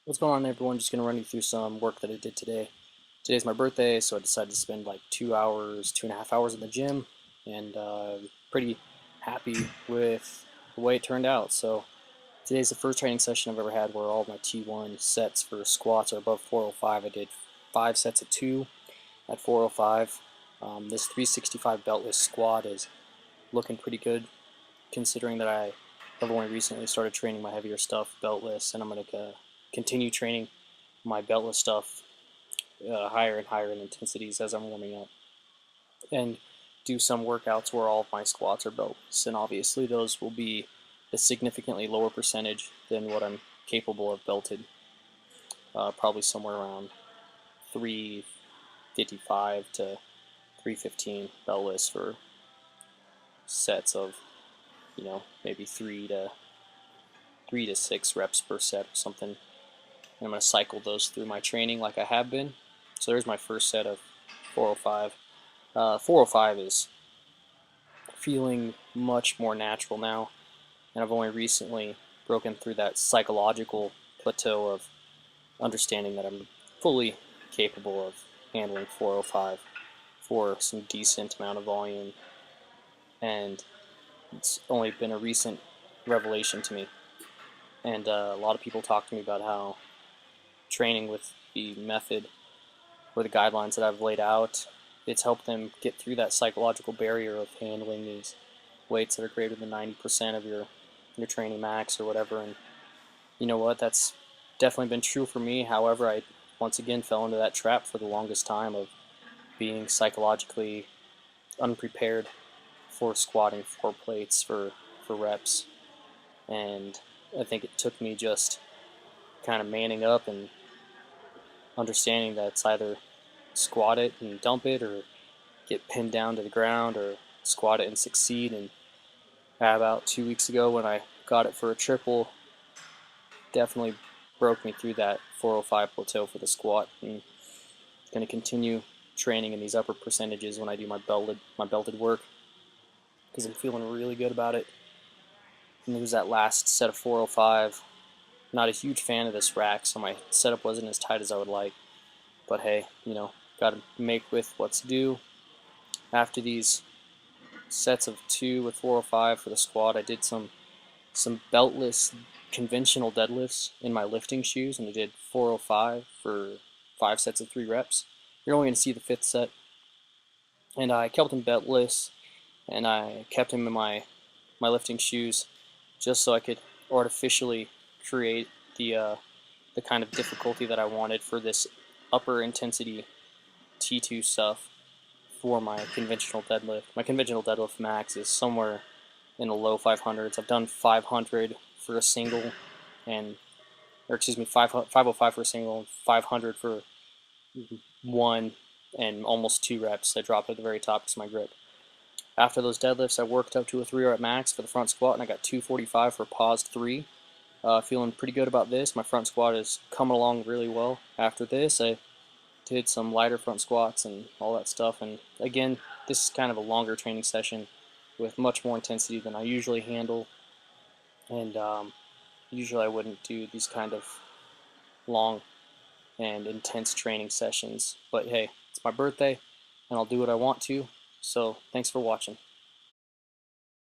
What's going on, everyone? Just going to run you through some work that I did today. Today's my birthday, so I decided to spend like 2 hours, 2.5 hours in the gym, and pretty happy with the way it turned out. So today's the first training session I've ever had where all of my T1 sets for squats are above 405. I did 5 sets of 2 at 405. This 365 beltless squat is looking pretty good, considering that I have only recently started training my heavier stuff beltless, and I'm going to continue training my beltless stuff higher and higher in intensities as I'm warming up, and do some workouts where all of my squats are beltless, and obviously those will be a significantly lower percentage than what I'm capable of belted, probably somewhere around 355 to 315 beltless for sets of maybe 3 to 6 reps per set or something. And I'm going to cycle those through my training like I have been. So there's my first set of 405. 405 is feeling much more natural now, and I've only recently broken through that psychological plateau of understanding that I'm fully capable of handling 405 for some decent amount of volume, and it's only been a recent revelation to me. And a lot of people talk to me about how training with the method or the guidelines that I've laid out, it's helped them get through that psychological barrier of handling these weights that are greater than 90% of your training max or whatever. And you know what? That's definitely been true for me. However, I once again fell into that trap for the longest time of being psychologically unprepared for squatting 4 plates for reps. And I think it took me just kind of manning up and understanding that it's either squat it and dump it, or get pinned down to the ground, or squat it and succeed. And about 2 weeks ago, when I got it for a triple, definitely broke me through that 405 plateau for the squat. And going to continue training in these upper percentages when I do my belted work, because I'm feeling really good about it. And there's that last set of 405. Not a huge fan of this rack, so my setup wasn't as tight as I would like. But hey, got to make with what's due. After these sets of 2 with 405 for the squat, I did some beltless conventional deadlifts in my lifting shoes, and I did 405 for 5 sets of 3 reps. You're only going to see the 5th set, and I kept him beltless, and I kept him in my lifting shoes just so I could artificially create the kind of difficulty that I wanted for this upper intensity T2 stuff for my conventional deadlift. My conventional deadlift max is somewhere in the low 500s. I've done 500 for a single, and or excuse me, 505 for a single, and 500 for 1 and almost 2 reps. I dropped at the very top because of my grip. After those deadlifts, I worked up to a 3 rep max for the front squat, and I got 245 for paused 3. Feeling pretty good about this. My front squat is coming along really well. After this, I did some lighter front squats and all that stuff. And again, this is kind of a longer training session with much more intensity than I usually handle. And usually I wouldn't do these kind of long and intense training sessions. But hey, it's my birthday, and I'll do what I want to. So thanks for watching.